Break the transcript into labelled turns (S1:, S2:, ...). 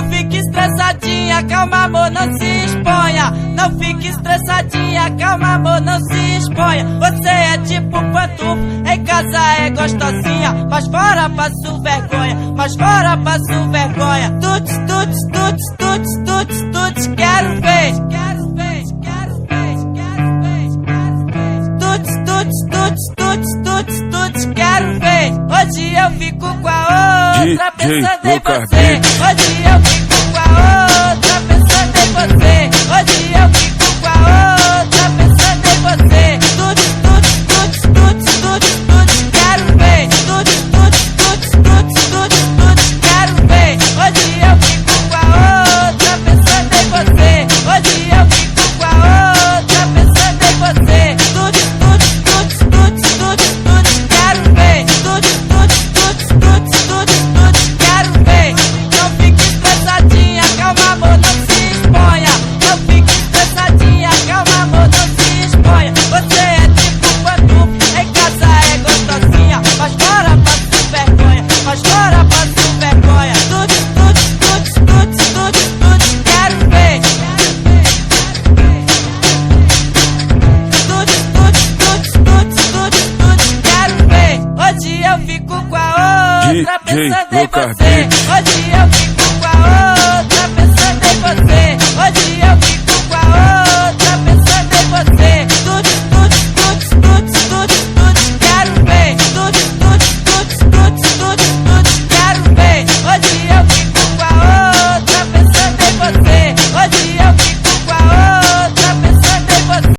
S1: Não fique estressadinha, calma amor, não se exponha. Não fique estressadinha, calma amor, não se exponha. Você é tipo pantufa, em casa é gostosinha, mas fora passo vergonha, mas fora passo vergonha. Tuts, tuts, tuts, tuts, tuts, tuts, quero ver. Quero ver, quero ver, quero ver, quero ver. Tuts, tuts, tuts, tuts, tuts, tuts, quero ver. Hoje eu fico com a outra pensando em você. Hoje eu fico com a outra pensando em você. Hoje eu fico com a outra pensando em você. Tuts, tuts, tuts, tuts, tuts, tuts, quero ver. Tuts, tuts, tuts, tuts, tuts, tuts, quero ver. Hoje eu fico com a outra pensando em você. Hoje eu fico com a outra pensando em você. Tuts, tuts, tuts, tuts, tuts, tuts, quero ver. Tuts, tuts, tuts, tuts, tuts, tuts, quero ver. Não fique estressadinha, calma amor, não se exponha. Não fique estressadinha, calma amor, não se exponha. Você é tipo pantufa, em casa é gostosinha, mas fora passo vergonha, mas fora passo vergonha. Tuts, tuts, tuts, tuts, tuts, tuts, quero ver. Tuts, tuts, tuts, tuts, tuts, tuts, quero ver. Hoje eu fico com a outra pensando em você. Hoje eu fico